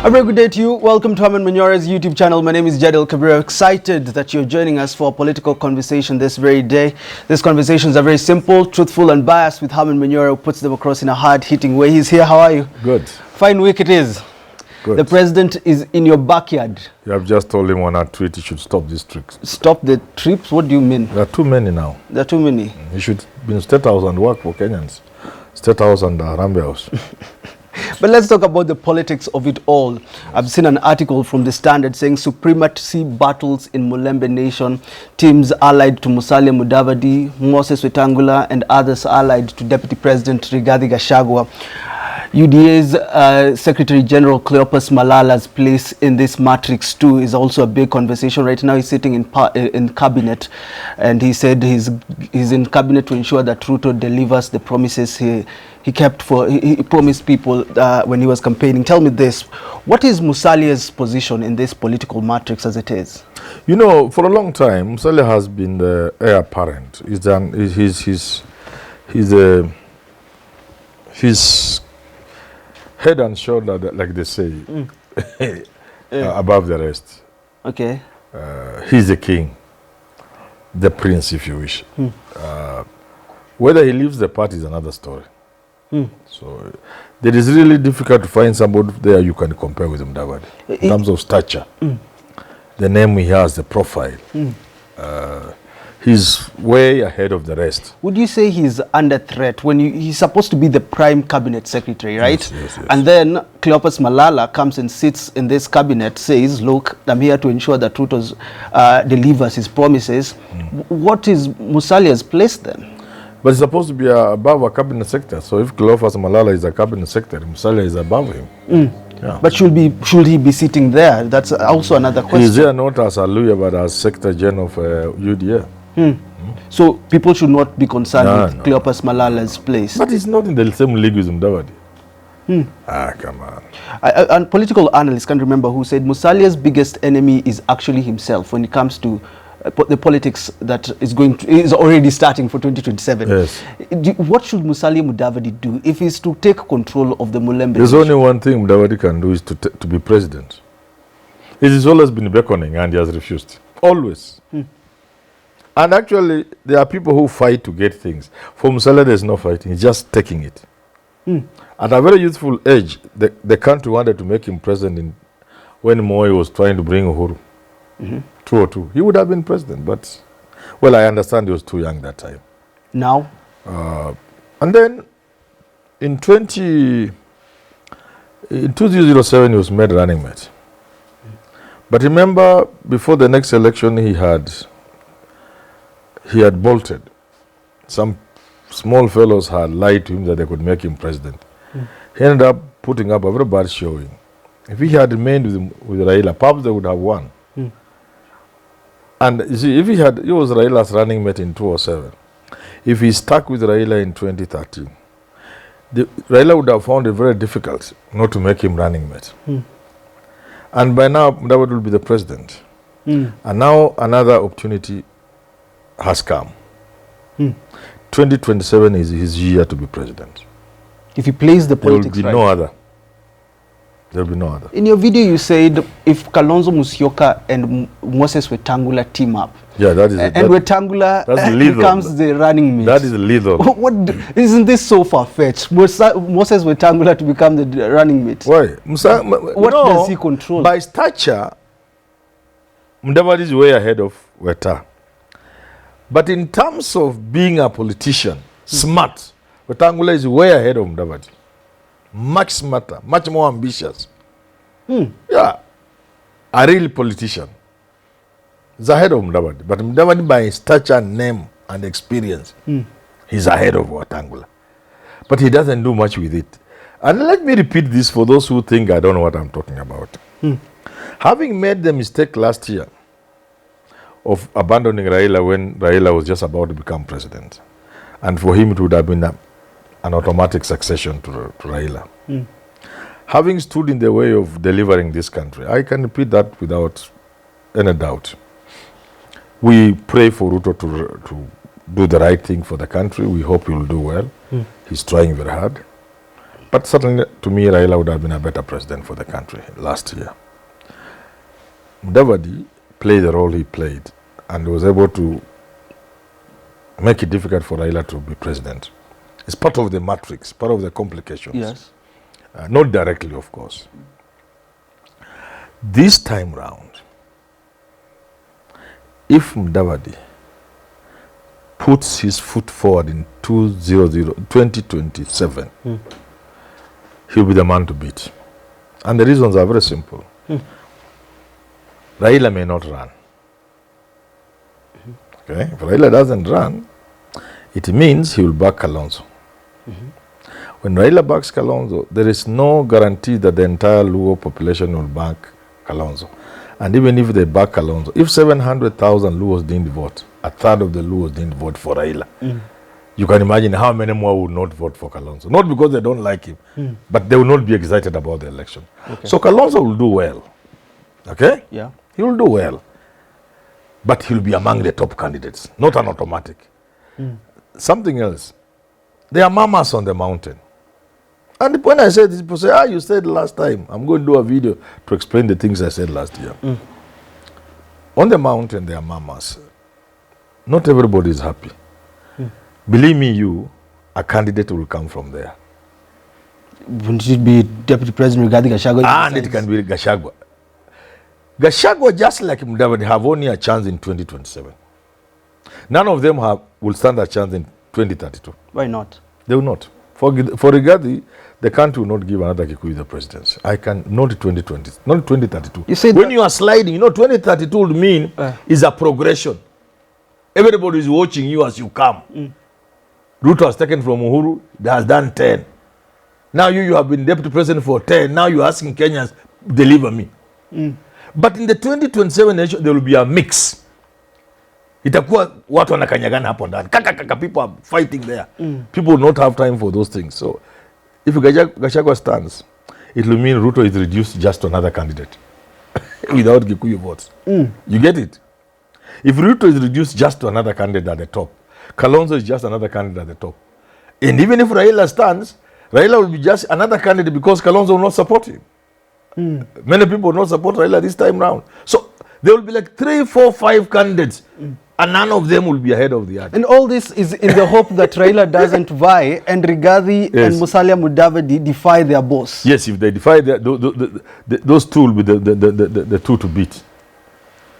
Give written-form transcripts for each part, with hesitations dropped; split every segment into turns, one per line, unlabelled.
A very good day to you. Welcome to Herman Manyora's YouTube channel. My name is Jadil Kabir. Excited that you're joining us for a political conversation this very day. These conversations are very simple, truthful and biased with Herman Manyora, who puts them across in a hard-hitting way. He's here. How are you?
Good.
Fine week it is.
Good.
The president is in your backyard. You
have just told him on a tweet he should stop these tricks.
Stop the trips? What do you mean?
There are too many now.
There are too many?
He should be in State House and work for Kenyans. State House and Rambe House.
But let's talk about the politics of it all. I've seen an article from The Standard saying supremacy battles in Mulamba nation. Teams allied to Musalia Mudavadi, Moses Wetangula and others allied to Deputy President Rigathi Gachagua. UDA's Secretary General Cleopas Malala's place in this matrix too is also a big conversation. Right now he's sitting in cabinet, and he said he's in cabinet to ensure that Ruto delivers the promises he kept for he promised people when he was campaigning. Tell me this: what is Musalia's position in this political matrix as it is?
You know, for a long time, Musalia has been the heir apparent. He's head and shoulder, like they say, above the rest.
Okay.
He's the king, the prince, if you wish. Whether he leaves the party is another story. So it is really difficult to find somebody there you can compare with Mudavadi in terms of stature, the name he has, the profile. He's way ahead of the rest.
Would you say he's under threat when he's supposed to be the prime cabinet secretary, right?
Yes.
And then Cleopas Malala comes and sits in this cabinet, says, look, I'm here to ensure that Ruto delivers his promises. What is Musalia's place then?
But it's supposed to be above a cabinet secretary. So if Cleopas Malala is a cabinet secretary, Musalia is above him. Yeah.
But should he be sitting there? That's also another question.
He's there not as a lawyer, but as Secretary General of UDA.
So people should not be concerned with Cleopas Malala's place.
But he's not in the same league with Mudavadi. Come on.
A political analyst can't remember who said Musalia's biggest enemy is actually himself when it comes to the politics that is already starting for 2027.
Yes.
What should Musalia Mudavadi do if he's to take control of the Mulamba?
There's only one thing Mudavadi can do is to be president. It has always been beckoning and he has refused. Always. And actually, there are people who fight to get things. For Musalia, there's no fighting. He's just taking it. At a very youthful age, the country wanted to make him president when Moi was trying to bring Uhuru. 202. He would have been president, but, well, I understand he was too young that time.
Now?
And then, in 2007, he was made running mate. But remember, before the next election, he had bolted. Some small fellows had lied to him that they could make him president. He ended up putting up a very bad showing. If he had remained with Raila, perhaps they would have won. And you see, he was Raila's running mate in 2007. If he stuck with Raila in 2013, Raila would have found it very difficult not to make him running mate. And by now, Mudavadi will be the president. And now another opportunity has come. 2027 is his year to be president.
If he plays the politics
there will be no other. There will be no other.
In your video, you said if Kalonzo Musyoka and Moses Wetangula team up, Wetangula becomes the running mate.
That is lethal.
Isn't this so far-fetched? Moses Wetangula to become the running mate.
Why?
What does he control?
By stature, Mudavadi is way ahead of Weta. But in terms of being a politician, smart, Wetangula is way ahead of Mudavadi. Much smarter, much more ambitious. Yeah. A real politician. He's ahead of Mudavadi. But Mudavadi, by stature, name, and experience, he's ahead of Wetangula. But he doesn't do much with it. And let me repeat this for those who think I don't know what I'm talking about. Having made the mistake last year of abandoning Raila when Raila was just about to become president, and for him it would have been an automatic succession to Raila. Having stood in the way of delivering this country, I can repeat that without any doubt. We pray for Ruto to do the right thing for the country. We hope he will do well. He's trying very hard. But certainly, to me, Raila would have been a better president for the country last year. Mudavadi played the role he played and was able to make it difficult for Raila to be president. It's part of the matrix, part of the complications.
Yes.
Not directly, of course. This time round, if Mudavadi puts his foot forward in 2027, he'll be the man to beat. And the reasons are very simple. Raila may not run. Okay? If Raila doesn't run, it means he will back Kalonzo. When Raila backs Kalonzo, there is no guarantee that the entire Luo population will back Kalonzo. And even if they back Kalonzo, if 700,000 Luos didn't vote, a third of the Luos didn't vote for Raila, you can imagine how many more would not vote for Kalonzo. Not because they don't like him, but they will not be excited about the election. Okay. So Kalonzo will do well. Okay?
Yeah.
He will do well. But he'll be among the top candidates, not an automatic. Something else. There are mamas on the mountain. And when I say this, people say, you said last time. I'm going to do a video to explain the things I said last year. On the mountain, there are mamas. Not everybody is happy. Believe me, a candidate will come from there.
Wouldn't it be Deputy President Rigathi Gachagua?
And it can be Gachagua. Gachagua, just like Mudavadi, have only a chance in 2027. None of them will stand a chance in 2032.
Why not?
They will not. For Rigathi, the country will not give another Kikuyu the presidency. I can, not 2020, not 2032. You said when you are sliding, 2032 would mean is a progression. Everybody is watching you as you come. Ruto has taken from Uhuru, they has done 10. Now you have been deputy president for 10. Now you're asking Kenyans, deliver me. But in the 2027 election, there will be a mix. Itakuwa watu wanakanyagana hapo ndani. People are fighting there. People will not have time for those things. So if Gachagua stands, it will mean Ruto is reduced just to another candidate without Kikuyu votes. You get it? If Ruto is reduced just to another candidate at the top, Kalonzo is just another candidate at the top. And even if Raila stands, Raila will be just another candidate because Kalonzo will not support him. Many people will not support Raila this time round. So there will be like 3, 4, 5 candidates. And none of them will be ahead of the other.
And all this is in the hope that Raila doesn't vie and Rigathi and Musalia Mudavadi defy their boss.
Yes, if they defy those two will be the two to beat.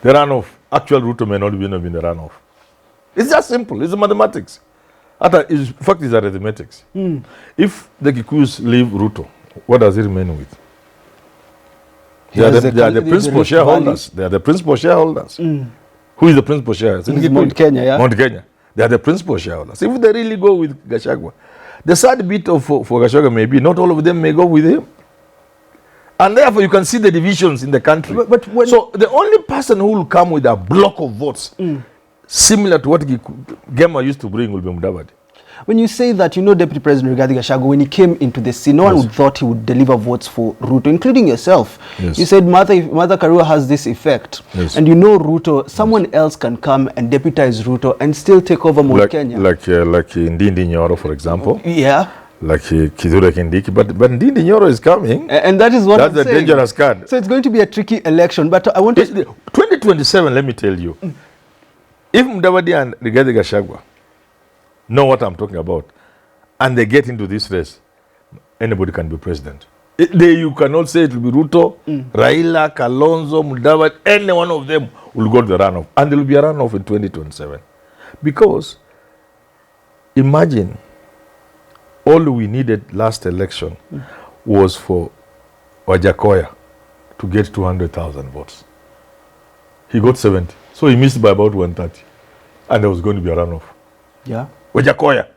The runoff, actual Ruto may not be in the runoff. It's just simple. It's mathematics. In fact, it's arithmetics. If the Kikuyus leave Ruto, what does it remain with? They are the principal shareholders. They are the principal shareholders. Who is the principal shareholder?
Mount Kenya, yeah?
Mount Kenya. They are the principal shareholders. If they really go with Gachagua, the sad bit for Gachagua may be not all of them may go with him. And therefore you can see the divisions in the country. So the only person who will come with a block of votes similar to what Gema used to bring will be Mudavadi.
When you say that, Deputy President Rigathi Gachagua, when he came into the scene, no one would thought he would deliver votes for Ruto, including yourself. You said Martha Karua has this effect. And Ruto, someone else can come and deputize Ruto and still take over Mount Kenya.
Like Ndindi Nyoro, for example.
Yeah.
Like Kithure Kindiki. But Ndindi Nyoro is coming.
And that is what I'm saying.
That's a dangerous card.
So it's going to be a tricky election. But I want to...
2027, let me tell you. If Mudavadi and Rigathi Gachagua know what I'm talking about, and they get into this race, anybody can be president. You cannot say it will be Ruto, Raila, Kalonzo, Mudavadi, any one of them will go to the runoff. And there will be a runoff in 2027. Because, imagine, all we needed last election was for Wajakoya to get 200,000 votes. He got 70. So he missed by about 130. And there was going to be a runoff.
Yeah.
Wajakoya.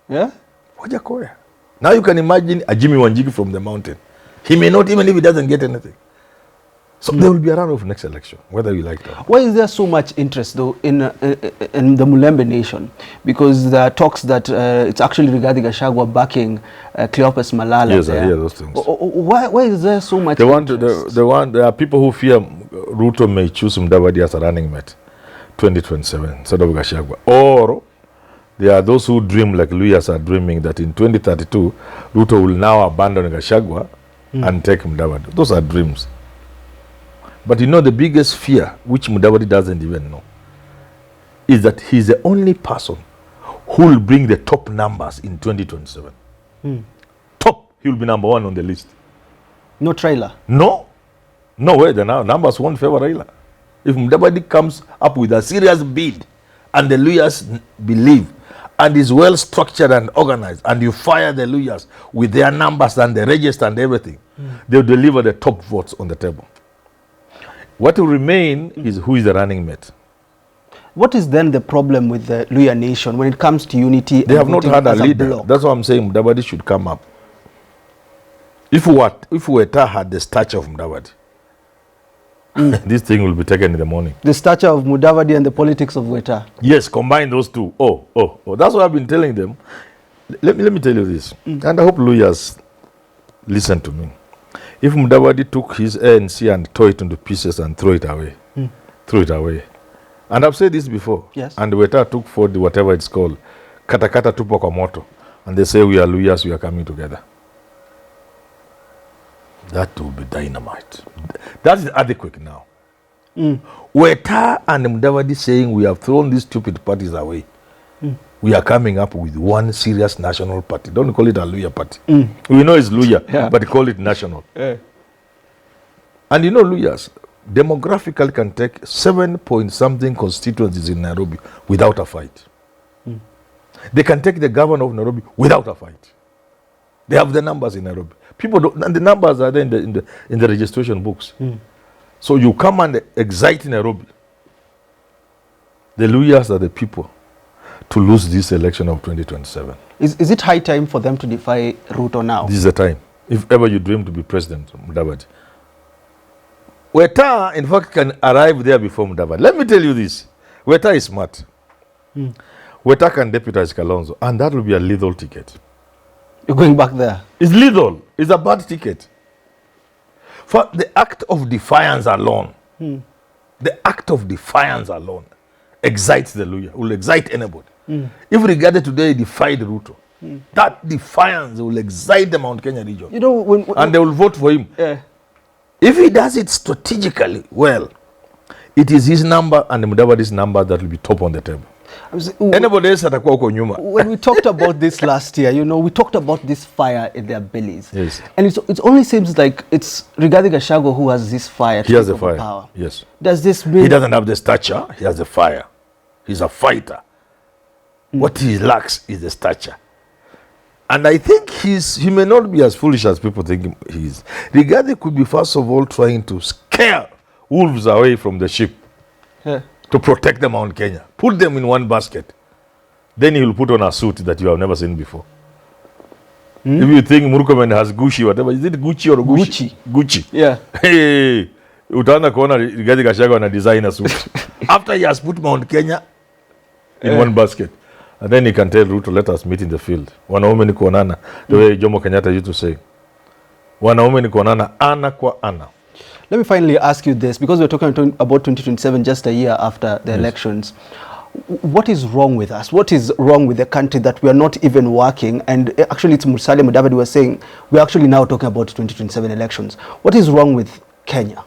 Yeah?
Wajakoya. Now you can imagine a Jimmy Wanjigi from the mountain. He may not, even if he doesn't get anything. So there will be a runoff next election, whether you like that.
Why is there so much interest, though, in the Mulamba nation? Because there are talks that it's actually Rigathi Gachagua backing Cleopas Malala.
Yes, I hear those things.
Why is there so much interest?
There are people who fear Ruto may choose Mudavadi as a running mate 2027 instead of Gachagua. Or There are those who dream like Luyas are dreaming that in 2032, Ruto will now abandon Gachagua and take Mudavadi. Those are dreams. But you know the biggest fear, which Mudavadi doesn't even know, is that he's the only person who will bring the top numbers in 2027. Top. He will be number one on the list.
No Raila.
No way. The numbers won't favor Raila. If Mudavadi comes up with a serious bid and the Luyas believe and is well structured and organized, and you fire the Luyas with their numbers and the register and everything, they'll deliver the top votes on the table. What will remain is who is the running mate.
What is then the problem with the Luya nation when it comes to unity?
They have not had a leader. That's why I'm saying Mudavadi should come up. If Weta had the stature of Mudavadi, this thing will be taken in the morning. The
stature of Mudavadi and the politics of Weta.
Yes, combine those two. That's what I've been telling them. Let me tell you this, and I hope Luyas listen to me. If Mudavadi took his ANC and tore it into pieces and throw it away, and I've said this before,
yes,
and Weta took for the whatever it's called, katakata tupo kwa moto, and they say we are Luyas, we are coming together. That will be dynamite. That is adequate now. Weta and Mudavadi saying we have thrown these stupid parties away. We are coming up with one serious national party. Don't call it a Luya party. We know it's Luya, but call it national. And you know Luyas, demographically can take 7-point-something constituencies in Nairobi without a fight. They can take the governor of Nairobi without a fight. They have the numbers in Nairobi. People don't, and the numbers are there in the registration books. So you come and excite Nairobi. The Luyas are the people to lose this election of 2027.
Is it high time for them to defy Ruto now?
This is the time. If ever you dream to be president, Mudavadi. Weta, in fact, can arrive there before Mudavadi. Let me tell you this. Weta is smart. Weta can deputize Kalonzo, and that will be a lethal ticket.
You're going back there? It's
lethal. It's a bad ticket. For the act of defiance alone, the act of defiance alone excites the Luya, will excite anybody. If Rigathi today defied Ruto, that defiance will excite the Mount Kenya region.
You know,
and they will vote for him. If he does it strategically well, it is his number and Mudavadi's number that will be top on the table. Anybody else
when we talked about this last year, you know, we talked about this fire in their bellies.
Yes.
And it only seems like it's Rigathi Gachagua who has this fire.
He has the fire. Power. Yes.
Does this mean
he doesn't have the stature? He has the fire. He's a fighter. What he lacks is the stature. And I think he may not be as foolish as people think he is. Rigathi could be first of all trying to scare wolves away from the sheep. To protect them on Kenya. Put them in one basket. Then he will put on a suit that you have never seen before. If you think Murkomen has Gucci, whatever, is it Gucci or Gucci? Gucci.
Yeah.
Hey, utaona kuona Rigathi Gachagua na designer suit. After he has put Mount Kenya in one basket. And then he can tell Ruto, let us meet in the field. Wanaume ni kuonana. The way Jomo Kenyatta used to say. Wanaume ni kuonana ana kwa ana.
Let me finally ask you this, because we're talking about 2027, just a year after the elections. What is wrong with us? What is wrong with the country that we are not even working? And actually, it's Musalia Mudavadi was saying, we're actually now talking about 2027 elections. What is wrong with Kenya?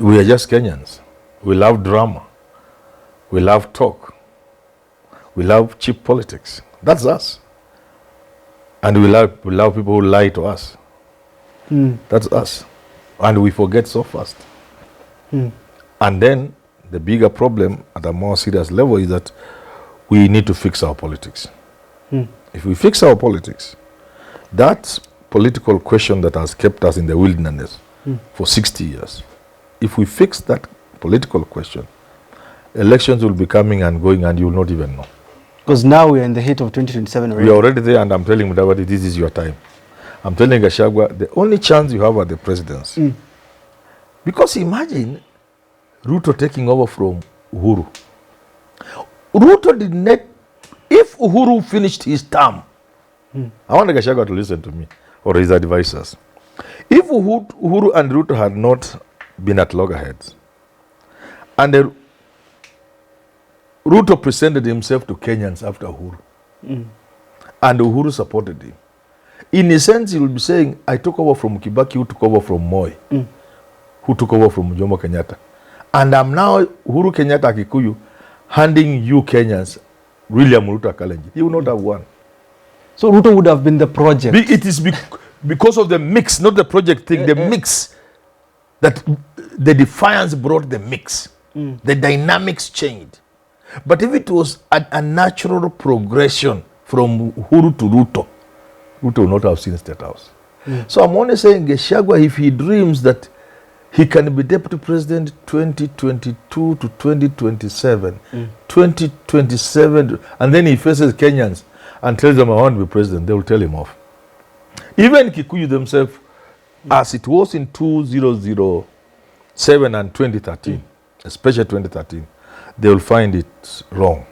We are just Kenyans. We love drama. We love talk. We love cheap politics. That's us. And we love people who lie to us. That's us. And we forget so fast. And then the bigger problem at a more serious level is that we need to fix our politics. If we fix our politics, that political question that has kept us in the wilderness for 60 years, if we fix that political question, elections will be coming and going and you will not even know.
Because now we are in the heat of 2027 already.
We are already there, and I'm telling Mudavadi, this is your time. I'm telling Gachagua, the only chance you have at the presidency. Because imagine Ruto taking over from Uhuru. Ruto did not, if Uhuru finished his term, I want Gachagua to listen to me, or his advisors. If Uhuru and Ruto had not been at loggerheads, and Ruto presented himself to Kenyans after Uhuru. And Uhuru supported him. In a sense, he will be saying, I took over from Kibaki, who took over from Moi, who took over from Jomo Kenyatta. And I'm now, Uhuru Kenyatta Kikuyu, handing you Kenyans William Ruto Kalenji. He would not have won.
So Ruto would have been the project.
It is because of the mix, not the project thing, the mix, that the defiance brought the mix. The dynamics changed. But if it was a natural progression from Uhuru to Ruto, Ruto would not have seen State House. So I'm only saying, Gachagua, if he dreams that he can be deputy president 2022 to 2027, 2027, and then he faces Kenyans and tells them, I want to be president, they will tell him off. Even Kikuyu themselves, as it was in 2007 and 2013, especially 2013, they will find it wrong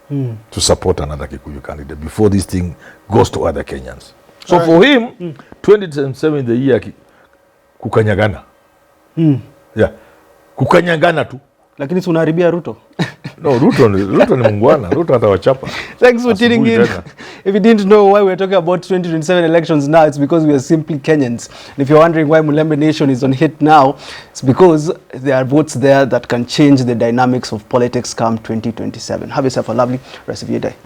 to support another Kikuyu candidate before this thing goes to other Kenyans. So for him, 2027 is the year kukanyagana. Yeah. Kukanyagana tu.
Lakini si unaharibia Ruto.
No, Ruto ni mungwana. Ruto atawachapa.
Thanks for tuning in. If you didn't know why we're talking about 2027 elections now, it's because we are simply Kenyans. And if you're wondering why Mulamba Nation is on hit now, it's because there are votes there that can change the dynamics of politics come 2027. Have yourself a lovely rest of your day.